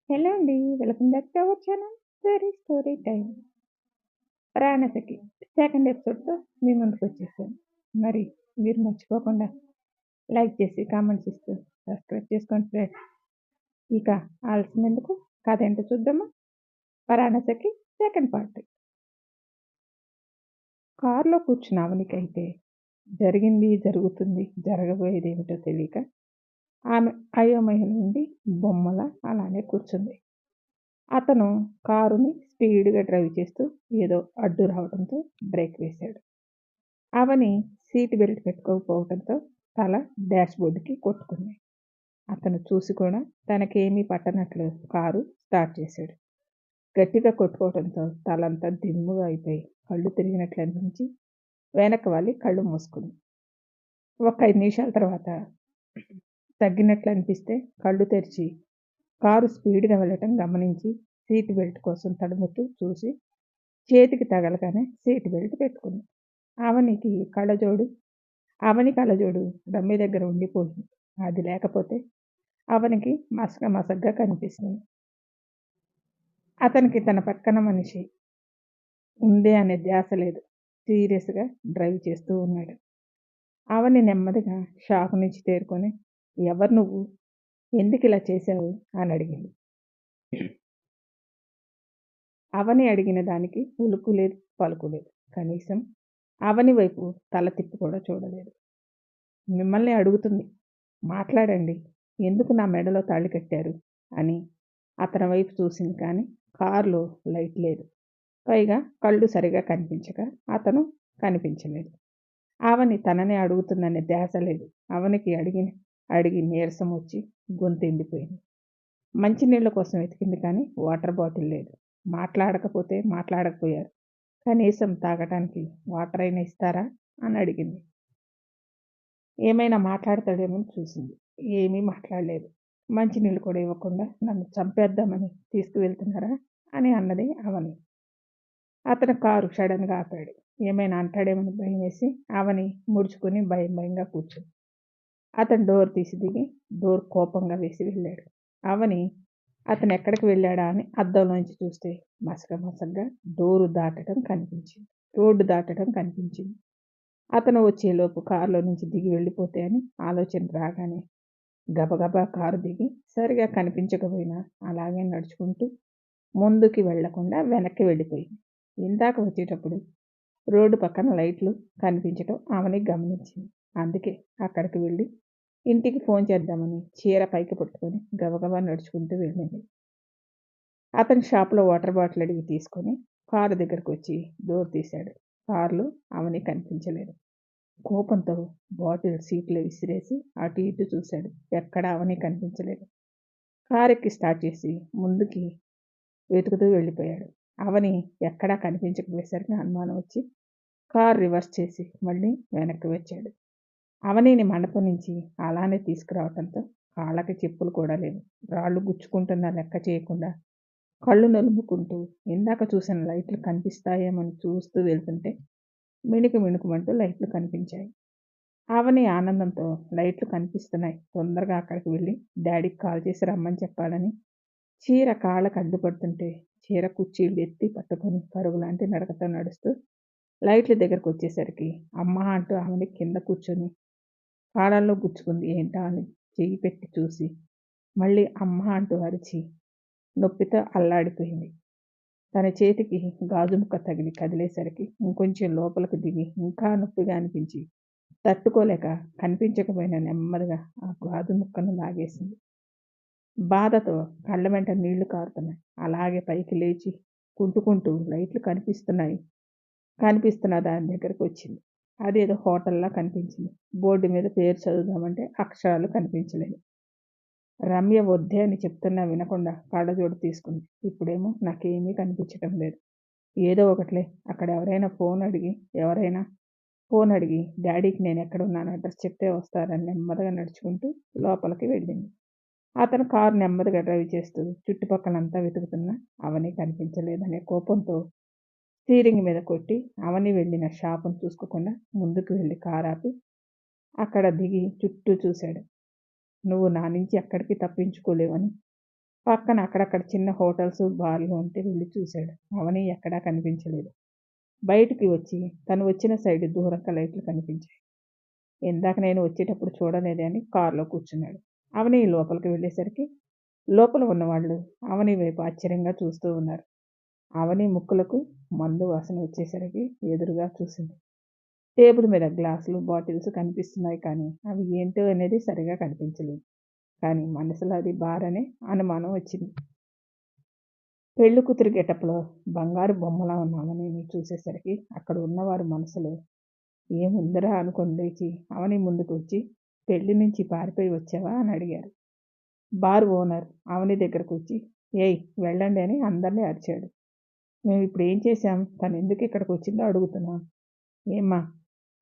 Hello అండి. Welcome back to our channel story story time. Pranasakhi second ఎపిసోడ్‌తో మీ ముందుకొచ్చేసాను. మరి మీరు మర్చిపోకుండా లైక్ చేసి, కామెంట్స్ ఇస్తూ సబ్స్క్రైబ్ చేసుకోండి ఫ్రెండ్స్. ఇక ఆలస్యం ఎందుకు, కథ ఏంటో చూద్దామా? ప్రాణసఖి సెకండ్ పార్ట్. కారులో కూర్చున్న అవనికైతే జరిగింది, జరుగుతుంది, జరగబోయేది ఏమిటో తెలియక ఆమె అయోమయంలో ఉండి బొమ్మలా అలానే కూర్చుంది. అతను కారుని స్పీడ్‌గా డ్రైవ్ చేస్తూ ఏదో అడ్డు రావడంతో బ్రేక్ వేశాడు. అవని సీట్ బెల్ట్ పెట్టుకోకపోవడంతో తల డాష్‌బోర్డ్‌కి కొట్టుకుంది. అతను చూసి కూడా తనకేమీ పట్టనట్లు కారు స్టార్ట్ చేశాడు. గట్టిగా కొట్టుకోవడంతో తలంతా దిమ్ముగా అయిపోయి కళ్ళు తిరిగినట్లు అనిపించి వెనక్కి వాలి కళ్ళు మూసుకుంది. ఒక 5 నిమిషాల తర్వాత తగ్గినట్లు అనిపిస్తే కళ్ళు తెరిచి కారు స్పీడ్‌గా వెళ్ళటం గమనించి సీట్ బెల్ట్ కోసం తడుముతూ చూసి చేతికి తగలగానే సీట్ బెల్ట్ పెట్టుకుంది. అవని కళ్ళజోడు డమ్మీ దగ్గర ఉండిపోయింది. అది లేకపోతే అవనికి మసగ్గా కనిపిస్తుంది. అతనికి తన పక్కన మనిషి ఉందే అనే ధ్యాస లేదు. సీరియస్‌గా డ్రైవ్ చేస్తూ ఉన్నాడు. అవని నెమ్మదిగా షాక్ నుంచి తేరుకొని, ఎవరు నువ్వు? ఎందుకిలా చేశావు? అని అడిగింది. అవని అడిగిన దానికి ఉలుకు లేదు, పలుకు లేదు. కనీసం అవని వైపు తల తిప్పి కూడా చూడలేదు. మిమ్మల్ని అడుగుతుంది. మాట్లాడండి. ఎందుకు నా మెడలో తాళి కట్టారు? అని అతని వైపు చూసింది కానీ కారులో లైట్ లేదు. పైగా కళ్ళు సరిగా కనిపించక అతను కనిపించలేదు. అవని తననే అడుగుతుందనే ధ్యాస లేదు. అవనికి అడిగి నీరసం వచ్చి గొంతు ఎండిపోయింది. మంచినీళ్ళ కోసం వెతికింది కానీ వాటర్ బాటిల్ లేదు. మాట్లాడకపోయారు. కనీసం తాగటానికి వాటర్ అయినా ఇస్తారా? అని అడిగింది. ఏమైనా మాట్లాడతాడేమని చూసింది. ఏమీ మాట్లాడలేదు. మంచినీళ్ళు కూడా ఇవ్వకుండా నన్ను చంపేద్దామని తీసుకువెళ్తున్నారా? అని అన్నది అవని. అతను కారు సడన్‌గా ఆపాడు. ఏమైనా అంటాడేమని భయమేసి అవని ముడుచుకుని భయంగా కూర్చుంది. అతను డోర్ తీసి దిగి డోర్ కోపంగా వేసి వెళ్ళాడు. అవని అతను ఎక్కడికి వెళ్ళాడా అని అద్దంలోంచి చూస్తే మసగ్గా రోడ్డు దాటడం కనిపించింది. అతను వచ్చేలోపు కారులో నుంచి దిగి వెళ్ళిపోతే అని ఆలోచన రాగానే గబగబా కారు దిగి సరిగా కనిపించకపోయినా అలాగే నడుచుకుంటూ ముందుకి వెళ్లకుండా వెనక్కి వెళ్ళిపోయింది. ఇందాక వచ్చేటప్పుడు రోడ్డు పక్కన లైట్లు కనిపించడం ఆమెని గమనించింది. అందుకే అక్కడికి వెళ్ళి ఇంటికి ఫోన్ చేద్దామని చీర పైకి పట్టుకొని గబగబా నడుచుకుంటూ వెళ్ళింది. అతను షాప్లో వాటర్ బాటిల్ అడిగి తీసుకొని కారు దగ్గరకు వచ్చి డోర్ తీశాడు. కారులో అవని కనిపించలేదు. కోపంతో బాటిల్ సీట్లో విసిరేసి అటు ఇటు చూశాడు. ఎక్కడా అవని కనిపించలేదు. కారెక్కి స్టార్ట్ చేసి ముందుకి వెతుకుతూ వెళ్ళిపోయాడు. అవని ఎక్కడా కనిపించకపోయేసరికి అనుమానం వచ్చి కారు రివర్స్ చేసి మళ్ళీ వెనక్కి వచ్చాడు. అవనిని మండపం నుంచి అలానే తీసుకురావడంతో కాళ్ళకి చెప్పులు కూడా లేవు. రాళ్ళు గుచ్చుకుంటున్నా లెక్క చేయకుండా కళ్ళు నలుముకుంటూ ఇందాక చూసిన లైట్లు కనిపిస్తాయేమని చూస్తూ వెళ్తుంటే మిణుకుమంటూ లైట్లు కనిపించాయి. అవని ఆనందంతో లైట్లు కనిపిస్తున్నాయి, తొందరగా అక్కడికి వెళ్ళి డాడీకి కాల్ చేసి రమ్మని చెప్పాలని చీర కాళ్ళకు అడ్డుపడుతుంటే చీర కుర్చీలు ఎత్తి పట్టుకొని పరుగులాంటి నడకతో నడుస్తూ లైట్ల దగ్గరకు వచ్చేసరికి అమ్మ అంటూ ఆమెని కింద కూర్చొని కాళ్ళల్లో గుచ్చుకుంది. ఏంటా అని చెయ్యి పెట్టి చూసి మళ్ళీ అమ్మ అంటూ అరిచి నొప్పితో అల్లాడిపోయింది. తన చేతికి గాజు ముక్క తగిలి కదిలేసరికి ఇంకొంచెం లోపలికి దిగి ఇంకా నొప్పిగా అనిపించి తట్టుకోలేక కనిపించకపోయినా నెమ్మదిగా ఆ గాజు ముక్కను లాగేసింది. బాధతో కళ్ళ వెంట నీళ్లు కారుతున్నాయి. అలాగే పైకి లేచి కుంటుకుంటూ లైట్లు కనిపిస్తున్న దాని దగ్గరకు వచ్చింది. అదేదో హోటల్లా కనిపించింది. బోర్డు మీద పేరు చదువుదామంటే అక్షరాలు కనిపించలేదు. రమ్య వద్దే అని చెప్తున్నా వినకుండా కళ్ళజోడు తీసుకుంది. ఇప్పుడేమో నాకేమీ కనిపించటం లేదు. ఏదో ఒకట్లే అక్కడ ఎవరైనా ఫోన్ అడిగి డాడీకి నేను ఎక్కడున్నాను అడ్రస్ చెప్తే వస్తారని నెమ్మదిగా నడుచుకుంటూ లోపలికి వెళ్ళింది. అతను కారు నెమ్మదిగా డ్రైవ్ చేస్తూ చుట్టుపక్కలంతా వెతుకుతున్నా అవని కనిపించలేదనే కోపంతో స్టీరింగ్ మీద కొట్టి అవని వెళ్ళిన షాపును చూసుకోకుండా ముందుకు వెళ్ళి కారు ఆపి అక్కడ దిగి చుట్టూ చూశాడు. నువ్వు నా నుంచి ఎక్కడికి తప్పించుకోలేవని పక్కన అక్కడక్కడ చిన్న హోటల్స్, బార్లు ఉంటే వెళ్లి చూశాడు. అవని ఎక్కడా కనిపించలేదు. బయటికి వచ్చి తను వచ్చిన సైడ్ దూరంగా లైట్లు కనిపించాయి. ఇందాక నేను వచ్చేటప్పుడు చూడలేదే అని కారులో కూర్చున్నాడు. అవని లోపలికి వెళ్ళేసరికి లోపల ఉన్నవాళ్ళు అవని వైపు ఆశ్చర్యంగా చూస్తూ ఉన్నారు. అవని ముక్కులకు మందు వాసన వచ్చేసరికి ఎదురుగా చూసింది. టేబుల్ మీద గ్లాసులు, బాటిల్స్ కనిపిస్తున్నాయి కానీ అవి ఏంటో అనేది సరిగా కనిపించలేదు. కానీ మనసులో అది బార్ అనే అనుమానం వచ్చింది. పెళ్లి కూతురు గెటప్‌లో బంగారు బొమ్మలా ఉన్న అవనిని చూసేసరికి అక్కడ ఉన్నవారి మనసులో ఏముందిరా అనుకొని లేచి అవని ముందుకు వచ్చి, పెళ్లి నుంచి పారిపోయి వచ్చావా అని అడిగారు. బార్ ఓనర్ అవని దగ్గరకు వచ్చి, ఏయ్ వెళ్ళండి అని అందరినీ అరిచాడు. మేమిప్పుడు ఏం చేశాం? తనెందుకు ఇక్కడికి వచ్చిందో అడుగుతున్నాం. ఏమ్మా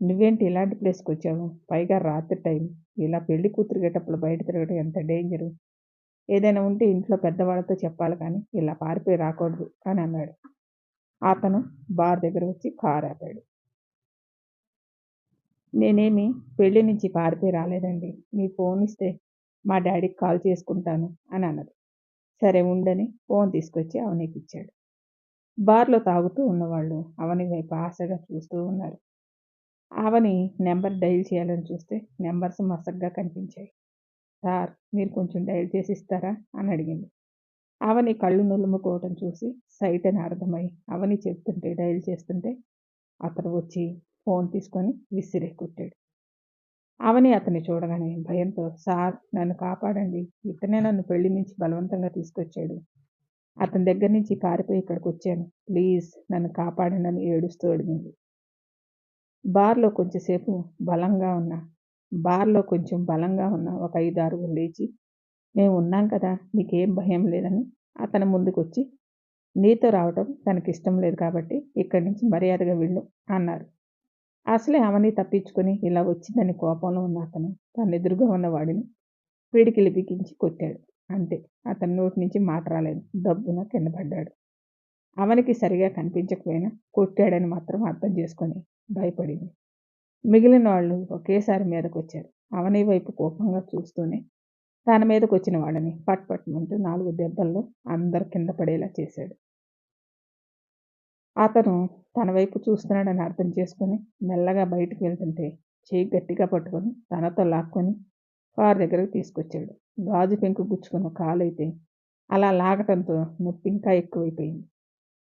నువ్వేంటి ఇలాంటి ప్లేస్‌కి వచ్చావు? పైగా రాత్రి టైం. ఇలా పెళ్లి కూతురు గెటప్‌లో బయట తిరగడం ఎంత డేంజరు. ఏదైనా ఉంటే ఇంట్లో పెద్దవాళ్ళతో చెప్పాలి కానీ ఇలా పారిపోయి రాకూడదు అని అన్నాడు. అతను బార్ దగ్గర వచ్చి కారు ఆపాడు. నేనేమి పెళ్లి నుంచి పారిపోయి రాలేదండి. మీ ఫోన్ ఇస్తే మా డాడీకి కాల్ చేసుకుంటాను అని అన్నది. సరే ఉండని ఫోన్ తీసుకొచ్చి అవనికిచ్చాడు. బార్‌లో తాగుతూ ఉన్నవాళ్ళు అవని వైపు ఆశగా చూస్తూ ఉన్నారు. అవని నెంబర్ డయల్ చేయాలని చూస్తే నెంబర్స్ మసగ్గా కనిపించాయి. సార్ మీరు కొంచెం డయల్ చేసి ఇస్తారా అని అడిగింది. అవని కళ్ళు నులుముకోవటం చూసి సైట్ అని అర్థమై అవని చెప్తుంటే డయల్ చేస్తుంటే అతను వచ్చి ఫోన్ తీసుకొని విసిరి కొట్టాడు. అవని అతన్ని చూడగానే భయంతో సార్ నన్ను కాపాడండి. ఇతనే నన్ను పెళ్లి నుంచి బలవంతంగా తీసుకొచ్చాడు. అతని దగ్గర నుంచి పారిపోయి ఇక్కడికి వచ్చాను. ప్లీజ్ నన్ను కాపాడండి అని ఏడుస్తూ అడిగింది. బార్లో కొంచెంసేపు బలంగా ఉన్న ఒక 5-6 లేచి మేము ఉన్నాం కదా నీకేం భయం లేదని అతని ముందుకొచ్చి నీతో రావటం తనకిష్టం లేదు కాబట్టి ఇక్కడి నుంచి మర్యాదగా వెళ్ళు అన్నారు. అసలే అవని తప్పించుకొని ఇలా వచ్చిందని కోపంలో ఉన్న అతను తన ఎదురుగా ఉన్న వాడిని పిడికిలి బిగించి కొట్టాడు. అంతే అతని నోటి నుంచి మాట రాలేదు. దబ్బున కింద పడ్డాడు. అవనికి సరిగా కనిపించకపోయినా కొట్టాడని మాత్రం అర్థం చేసుకొని భయపడింది. మిగిలిన వాళ్ళు ఒకేసారి మీదకొచ్చారు. అవని వైపు కోపంగా చూస్తూనే తన మీదకొచ్చిన వాళ్ళని పట్ పట్టుమంటూ 4 దెబ్బల్లో అందరు కింద పడేలా చేశాడు. అతను తన వైపు చూస్తున్నాడని అర్థం చేసుకొని మెల్లగా బయటికి వెళ్తుంటే చెయ్యి గట్టిగా పట్టుకొని తనతో లాక్కొని కారు దగ్గరకు తీసుకొచ్చాడు. గాజు పెంకు గుచ్చుకున్న కాలైతే అలా లాగటంతో నొప్పి ఇంకా ఎక్కువైపోయింది.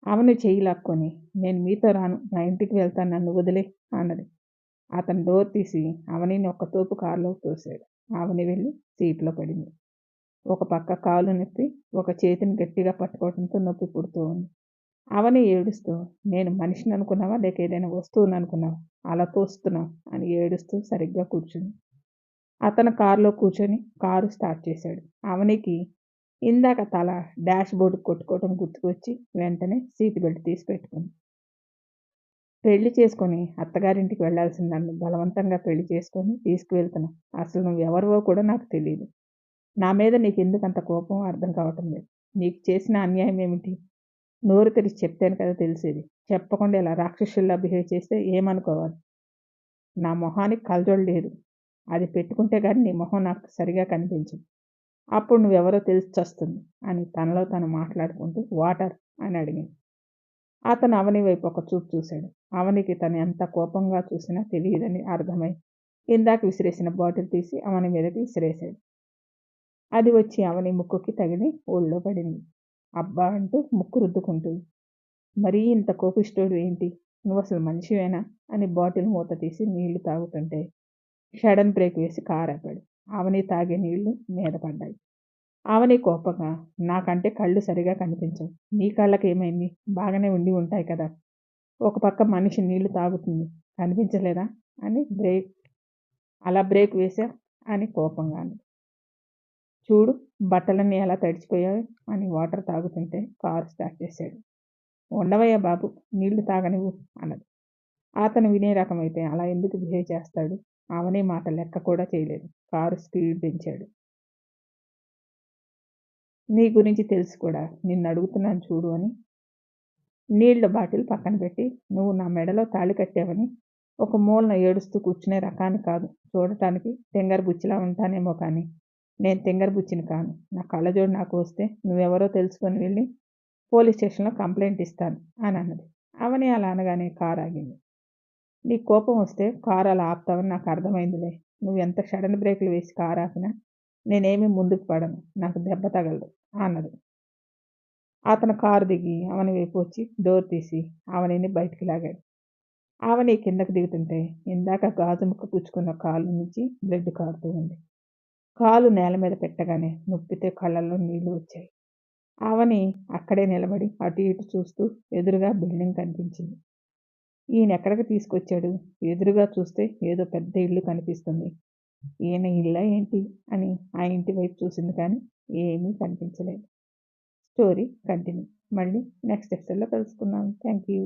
అవని చెయ్యి లాక్కొని నేను మీతో రాను, నా ఇంటికి వెళ్తాను, నన్ను వదిలే అన్నది. అతను డోర్ తీసి అవనిని ఒక్క తోపు కారులోకి తోశాడు. అవని వెళ్ళి సీట్లో పడింది. ఒక పక్క కాలు నొప్పి, ఒక చేతిని గట్టిగా పట్టుకోవడంతో నొప్పి పుడుతూ ఉంది. అవని ఏడుస్తూ నేను మనిషిని అనుకున్నావా లేక ఏదైనా వస్తువుని అనుకున్నావా అలా తోస్తున్నావు అని ఏడుస్తూ సరిగ్గా కూర్చుంది. అతను కారులో కూర్చొని కారు స్టార్ట్ చేశాడు. అవనికి ఇందాక తల డాష్ బోర్డు కొట్టుకోవడం గుర్తుకొచ్చి వెంటనే సీట్ బెల్ట్ తీసి పెట్టుకుంది. పెళ్లి చేసుకొని అత్తగారింటికి వెళ్లాల్సిన నన్ను బలవంతంగా పెళ్లి చేసుకొని తీసుకువెళ్తున్నావు. అసలు నువ్వెవరివో కూడా నాకు తెలియదు. నా మీద నీకెందుకంత కోపం అర్థం కావటం లేదు. నీకు చేసిన అన్యాయం ఏమిటి? నోరు తెరిచి చెప్తేనే కదా తెలిసేది. చెప్పకుండా ఇలా రాక్షసుల్లా బిహేవ్ చేస్తే ఏమనుకోవాలి? నా మొహానికి కళ్ళజోడు లేదు. అది పెట్టుకుంటే గానీ నీ మొహం నాకు సరిగా కనిపించదు. అప్పుడు నువ్వెవరో తెలిసి చస్తుంది అని తనలో తను మాట్లాడుకుంటూ వాటర్ అని అడిగింది. అతను అవని వైపు ఒక చూపు చూశాడు. అవనికి తను ఎంత కోపంగా చూసినా తెలియదని అర్థమై ఇందాక విసిరేసిన బాటిల్ తీసి అవని మీదకి విసిరేశాడు. అది వచ్చి అవని ముక్కుకి తగిలి ఒళ్ళో పడింది. అబ్బా అంటూ ముక్కు రుద్దుకుంటూ మరీ ఇంత కోపిష్టోడు ఏంటి? నువ్వసలు మనిషివేనా అని బాటిల్ మూత తీసి నీళ్లు తాగుతుంటే సడన్ బ్రేక్ వేసి కారు ఆపాడు. అవని తాగే నీళ్లు మీద పడ్డాయి. అవని కోపంగా నాకంటే కళ్ళు సరిగా కనిపించవు. నీ కళ్ళకేమైంది? బాగానే ఉండి ఉంటాయి కదా. ఒక పక్క మనిషి నీళ్లు తాగుతుంది కనిపించలేదా అని అలా బ్రేక్ వేశా అని కోపంగా అంది. చూడు బట్టలన్నీ ఎలా తడిచిపోయాయి అని వాటర్ తాగుతుంటే కారు స్టార్ట్ చేశాడు. ఉండవయ్యా బాబు నీళ్లు తాగనివ్వు అన్నది. అతను వినే రకమైతే అలా ఎందుకు బిహేవ్ చేస్తాడు? అవని మాట లెక్క కూడా చేయలేదు. కారు స్పీడ్ పెంచాడు. నీ గురించి తెలుసు కూడా నిన్ను అడుగుతున్నాను చూడు అని నీళ్ల బాటిల్ పక్కన పెట్టి నువ్వు నా మెడలో తాళి కట్టావని ఒక మూలన ఏడుస్తూ కూర్చునే రకాన్ని కాదు. చూడటానికి టెంగర్ బుచ్చిలా ఉంటానేమో కానీ నేను తింగరబుచ్చిని కాను. నా కళ్ళజోడు నాకు వస్తే నువ్వెవరో తెలుసుకొని వెళ్ళి పోలీస్ స్టేషన్‌లో కంప్లెయింట్ ఇస్తాను అని అన్నది. అవని అలా అనగానే కారు ఆగింది. నీకు కోపం వస్తే కారు అలా ఆపుతావని నాకు అర్థమైందిలే. నువ్వెంత సడన్ బ్రేకులు వేసి కారు ఆపినా నేనేమి ముందుకు పడను. నాకు దెబ్బ తగలదు అన్నది. అతను కారు దిగి అవని వైపు వచ్చి డోర్ తీసి అవనిని బయటికి లాగాడు. ఆవని కిందకి దిగుతుంటే ఇందాక గాజు ముక్క గుచ్చుకున్న కాలు నుంచి బ్లడ్ కారుతూ ఉంది. కాలు నేల మీద పెట్టగానే నొప్పితే కళ్ళల్లో నీళ్లు వచ్చాయి. ఆవని అక్కడే నిలబడి అటు ఇటు చూస్తూ ఎదురుగా బిల్డింగ్ కనిపించింది. ఈయనెక్కడికి తీసుకొచ్చాడు? ఎదురుగా చూస్తే ఏదో పెద్ద ఇల్లు కనిపిస్తుంది. ఈయన ఇల్లా ఏంటి అని ఆ ఇంటి వైపు చూసింది కానీ ఏమీ కనిపించలేదు. Story continue. మళ్ళీ నెక్స్ట్ ఎపిసోడ్‌లో కలుసుకుందాం. Thank you.